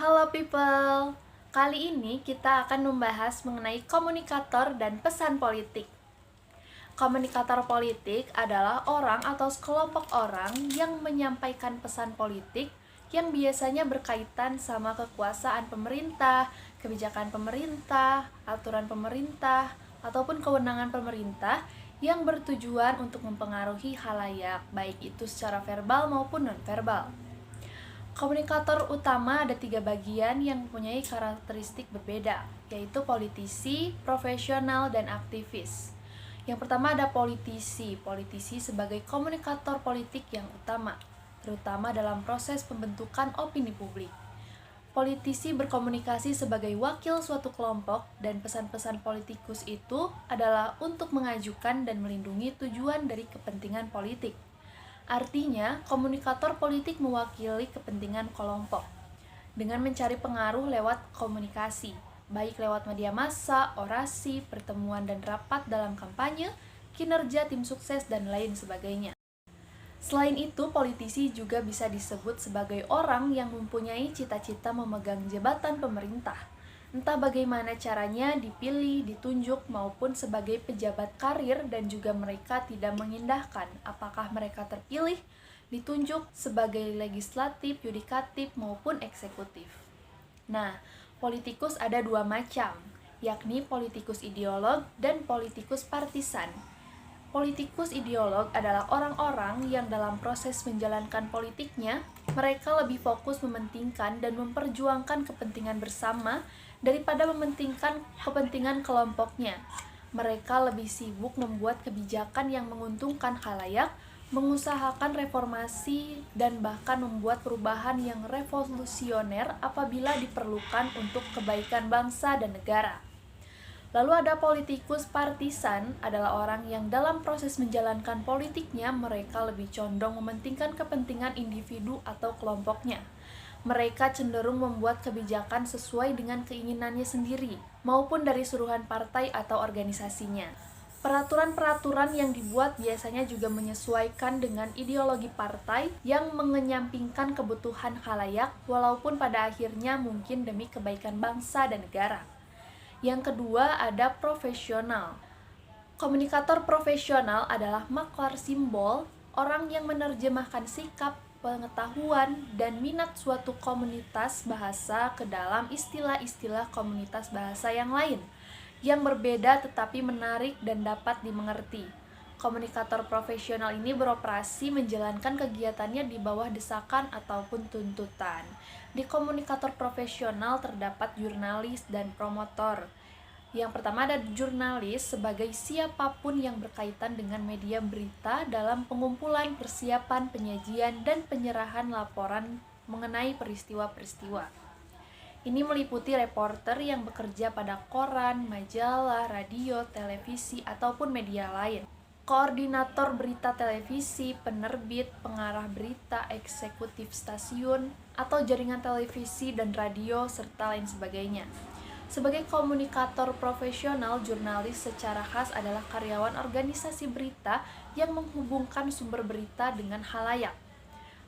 Halo people, kali ini kita akan membahas mengenai komunikator dan pesan politik. Komunikator politik adalah orang atau sekelompok orang yang menyampaikan pesan politik yang biasanya berkaitan sama kekuasaan pemerintah, kebijakan pemerintah, aturan pemerintah, ataupun kewenangan pemerintah yang bertujuan untuk mempengaruhi khalayak, baik itu secara verbal maupun non-verbal. Komunikator utama ada 3 bagian yang mempunyai karakteristik berbeda, yaitu politisi, profesional, dan aktivis. Yang pertama ada politisi. Politisi sebagai komunikator politik yang utama, terutama dalam proses pembentukan opini publik. Politisi berkomunikasi sebagai wakil suatu kelompok, dan pesan-pesan politikus itu adalah untuk mengajukan dan melindungi tujuan dari kepentingan politik. Artinya, komunikator politik mewakili kepentingan kelompok dengan mencari pengaruh lewat komunikasi, baik lewat media massa, orasi, pertemuan dan rapat dalam kampanye, kinerja tim sukses, dan lain sebagainya. Selain itu, politisi juga bisa disebut sebagai orang yang mempunyai cita-cita memegang jabatan pemerintah, entah bagaimana caranya dipilih, ditunjuk, maupun sebagai pejabat karir, dan juga mereka tidak mengindahkan apakah mereka terpilih, ditunjuk sebagai legislatif, yudikatif, maupun eksekutif. Nah, politikus ada 2 macam, yakni politikus ideolog dan politikus partisan. Politikus ideolog adalah orang-orang yang dalam proses menjalankan politiknya, mereka lebih fokus mementingkan dan memperjuangkan kepentingan bersama daripada mementingkan kepentingan kelompoknya. Mereka lebih sibuk membuat kebijakan yang menguntungkan khalayak, mengusahakan reformasi, dan bahkan membuat perubahan yang revolusioner apabila diperlukan untuk kebaikan bangsa dan negara. Lalu ada politikus partisan, adalah orang yang dalam proses menjalankan politiknya mereka lebih condong mementingkan kepentingan individu atau kelompoknya. Mereka cenderung membuat kebijakan sesuai dengan keinginannya sendiri, maupun dari suruhan partai atau organisasinya. Peraturan-peraturan yang dibuat biasanya juga menyesuaikan dengan ideologi partai yang mengenyampingkan kebutuhan khalayak, walaupun pada akhirnya mungkin demi kebaikan bangsa dan negara. Yang kedua ada profesional. Komunikator profesional adalah maklar simbol, orang yang menerjemahkan sikap, pengetahuan, dan minat suatu komunitas bahasa ke dalam istilah-istilah komunitas bahasa yang lain, yang berbeda tetapi menarik dan dapat dimengerti. Komunikator profesional ini beroperasi menjalankan kegiatannya di bawah desakan ataupun tuntutan. Di komunikator profesional terdapat jurnalis dan promotor. Yang pertama ada jurnalis sebagai siapapun yang berkaitan dengan media berita dalam pengumpulan, persiapan, penyajian, dan penyerahan laporan mengenai peristiwa-peristiwa. Ini meliputi reporter yang bekerja pada koran, majalah, radio, televisi, ataupun media lain. Koordinator berita televisi, penerbit, pengarah berita, eksekutif stasiun, atau jaringan televisi dan radio, serta lain sebagainya. Sebagai komunikator profesional, jurnalis secara khas adalah karyawan organisasi berita yang menghubungkan sumber berita dengan khalayak.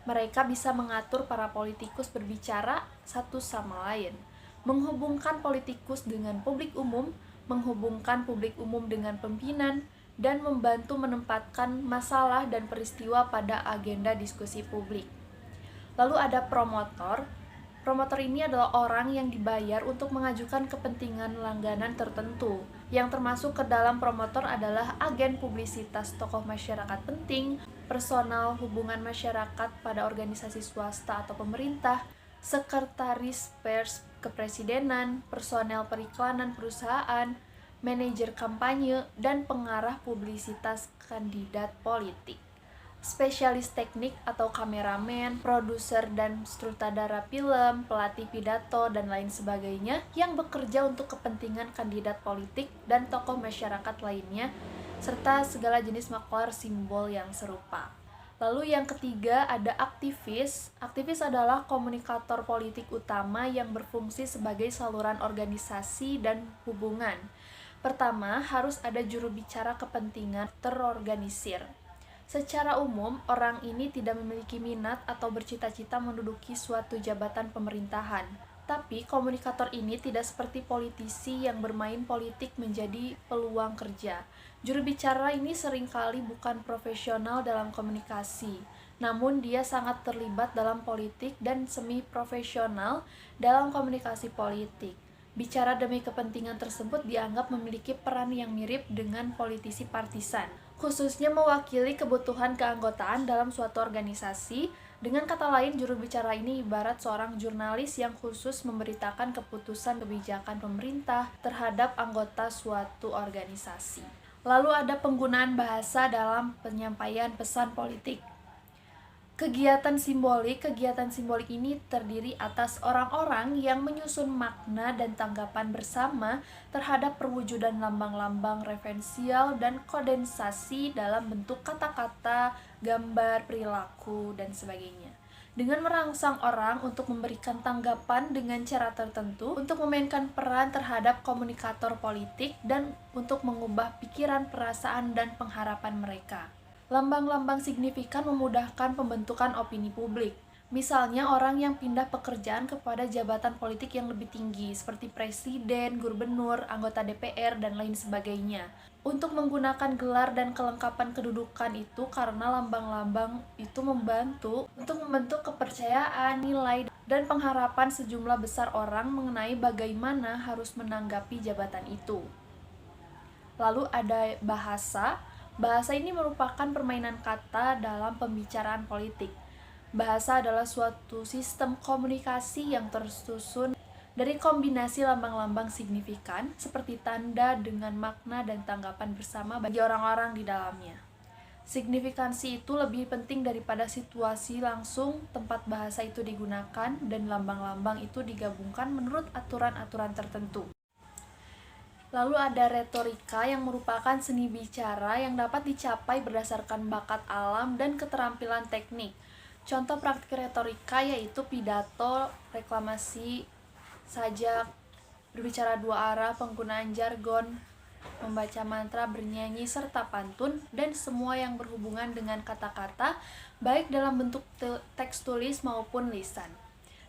Mereka bisa mengatur para politikus berbicara satu sama lain, menghubungkan politikus dengan publik umum, menghubungkan publik umum dengan pimpinan, dan membantu menempatkan masalah dan peristiwa pada agenda diskusi publik. Lalu ada promotor. Promotor ini adalah orang yang dibayar untuk mengajukan kepentingan langganan tertentu. Yang termasuk ke dalam promotor adalah agen publisitas tokoh masyarakat penting, personal hubungan masyarakat pada organisasi swasta atau pemerintah, sekretaris pers kepresidenan, personel periklanan perusahaan, manajer kampanye, dan pengarah publisitas kandidat politik. Spesialis teknik atau kameramen, produser dan sutradara film, pelatih pidato, dan lain sebagainya yang bekerja untuk kepentingan kandidat politik dan tokoh masyarakat lainnya, serta segala jenis maklar simbol yang serupa. Lalu yang ketiga ada aktivis. Aktivis adalah komunikator politik utama yang berfungsi sebagai saluran organisasi dan hubungan. Pertama, harus ada juru bicara kepentingan terorganisir. Secara umum, orang ini tidak memiliki minat atau bercita-cita menduduki suatu jabatan pemerintahan, Tapi komunikator ini tidak seperti politisi yang bermain politik menjadi peluang kerja. Juru bicara ini seringkali bukan profesional dalam komunikasi, namun dia sangat terlibat dalam politik dan semi-profesional dalam komunikasi politik. Bicara demi kepentingan tersebut dianggap memiliki peran yang mirip dengan politisi partisan, khususnya mewakili kebutuhan keanggotaan dalam suatu organisasi. Dengan kata lain, juru bicara ini ibarat seorang jurnalis yang khusus memberitakan keputusan kebijakan pemerintah terhadap anggota suatu organisasi. Lalu ada penggunaan bahasa dalam penyampaian pesan politik. Kegiatan simbolik ini terdiri atas orang-orang yang menyusun makna dan tanggapan bersama terhadap perwujudan lambang-lambang referensial dan kondensasi dalam bentuk kata-kata, gambar, perilaku, dan sebagainya. Dengan merangsang orang untuk memberikan tanggapan dengan cara tertentu, untuk memainkan peran terhadap komunikator politik, dan untuk mengubah pikiran, perasaan, dan pengharapan mereka. Lambang-lambang signifikan memudahkan pembentukan opini publik. Misalnya orang yang pindah pekerjaan kepada jabatan politik yang lebih tinggi, seperti presiden, gubernur, anggota DPR, dan lain sebagainya. Untuk menggunakan gelar dan kelengkapan kedudukan itu karena lambang-lambang itu membantu untuk membentuk kepercayaan, nilai, dan pengharapan sejumlah besar orang mengenai bagaimana harus menanggapi jabatan itu. Lalu ada bahasa. Bahasa ini merupakan permainan kata dalam pembicaraan politik. Bahasa adalah suatu sistem komunikasi yang tersusun dari kombinasi lambang-lambang signifikan seperti tanda dengan makna dan tanggapan bersama bagi orang-orang di dalamnya. Signifikansi itu lebih penting daripada situasi langsung tempat bahasa itu digunakan, dan lambang-lambang itu digabungkan menurut aturan-aturan tertentu. Lalu ada retorika yang merupakan seni bicara yang dapat dicapai berdasarkan bakat alam dan keterampilan teknik. Contoh praktik retorika yaitu pidato, reklamasi, sajak, berbicara dua arah, penggunaan jargon, membaca mantra, bernyanyi, serta pantun, dan semua yang berhubungan dengan kata-kata, baik dalam bentuk teks tulis maupun lisan.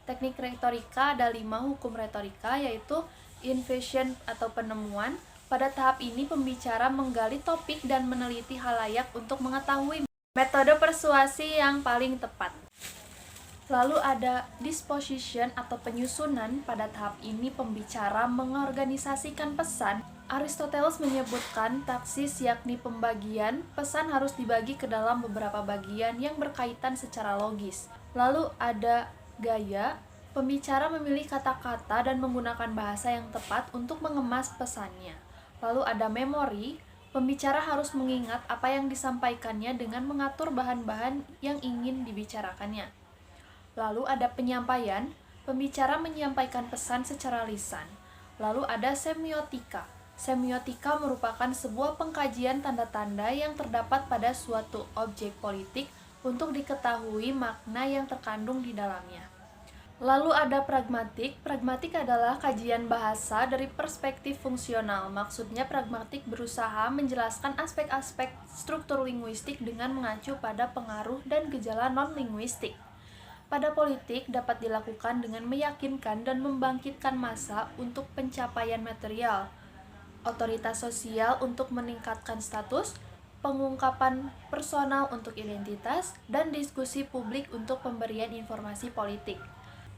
Teknik retorika ada 5 hukum retorika, yaitu invention atau penemuan. Pada tahap ini pembicara menggali topik dan meneliti halayak untuk mengetahui metode persuasi yang paling tepat. Lalu ada disposition atau penyusunan. Pada tahap ini pembicara mengorganisasikan pesan. Aristoteles menyebutkan taksis, yakni pembagian. Pesan harus dibagi ke dalam beberapa bagian yang berkaitan secara logis. Lalu ada gaya. Pembicara memilih kata-kata dan menggunakan bahasa yang tepat untuk mengemas pesannya. Lalu ada memori. Pembicara harus mengingat apa yang disampaikannya dengan mengatur bahan-bahan yang ingin dibicarakannya. Lalu ada penyampaian. Pembicara menyampaikan pesan secara lisan. Lalu ada semiotika. Semiotika merupakan sebuah pengkajian tanda-tanda yang terdapat pada suatu objek politik untuk diketahui makna yang terkandung di dalamnya. Lalu ada pragmatik. Pragmatik adalah kajian bahasa dari perspektif fungsional. Maksudnya pragmatik berusaha menjelaskan aspek-aspek struktur linguistik dengan mengacu pada pengaruh dan gejala non-linguistik. Pada politik dapat dilakukan dengan meyakinkan dan membangkitkan massa untuk pencapaian material, otoritas sosial untuk meningkatkan status, pengungkapan personal untuk identitas, dan diskusi publik untuk pemberian informasi politik.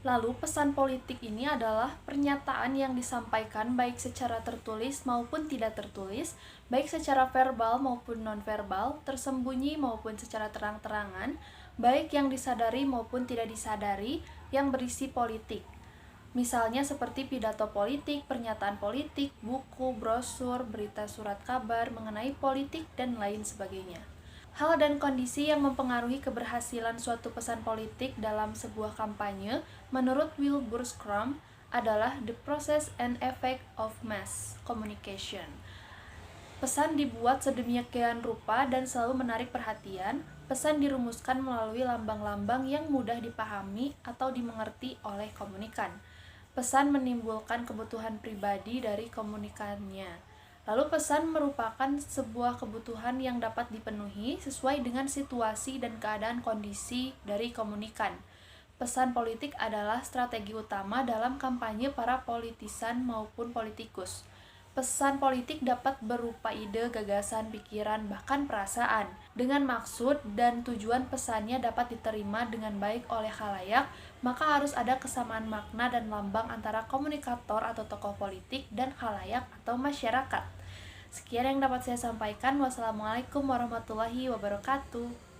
Lalu pesan politik ini adalah pernyataan yang disampaikan baik secara tertulis maupun tidak tertulis, baik secara verbal maupun nonverbal, tersembunyi maupun secara terang-terangan, baik yang disadari maupun tidak disadari, yang berisi politik. Misalnya seperti pidato politik, pernyataan politik, buku, brosur, berita surat kabar mengenai politik, dan lain sebagainya. Hal dan kondisi yang mempengaruhi keberhasilan suatu pesan politik dalam sebuah kampanye, menurut Wilbur Scrum, adalah the process and effect of mass communication. Pesan dibuat sedemikian rupa dan selalu menarik perhatian. Pesan dirumuskan melalui lambang-lambang yang mudah dipahami atau dimengerti oleh komunikan. Pesan menimbulkan kebutuhan pribadi dari komunikannya. Lalu pesan merupakan sebuah kebutuhan yang dapat dipenuhi sesuai dengan situasi dan keadaan kondisi dari komunikan. Pesan politik adalah strategi utama dalam kampanye para politisan maupun politikus. Pesan politik dapat berupa ide, gagasan, pikiran, bahkan perasaan. Dengan maksud dan tujuan pesannya dapat diterima dengan baik oleh khalayak, maka harus ada kesamaan makna dan lambang antara komunikator atau tokoh politik dan khalayak atau masyarakat. Sekian yang dapat saya sampaikan. Wassalamualaikum warahmatullahi wabarakatuh.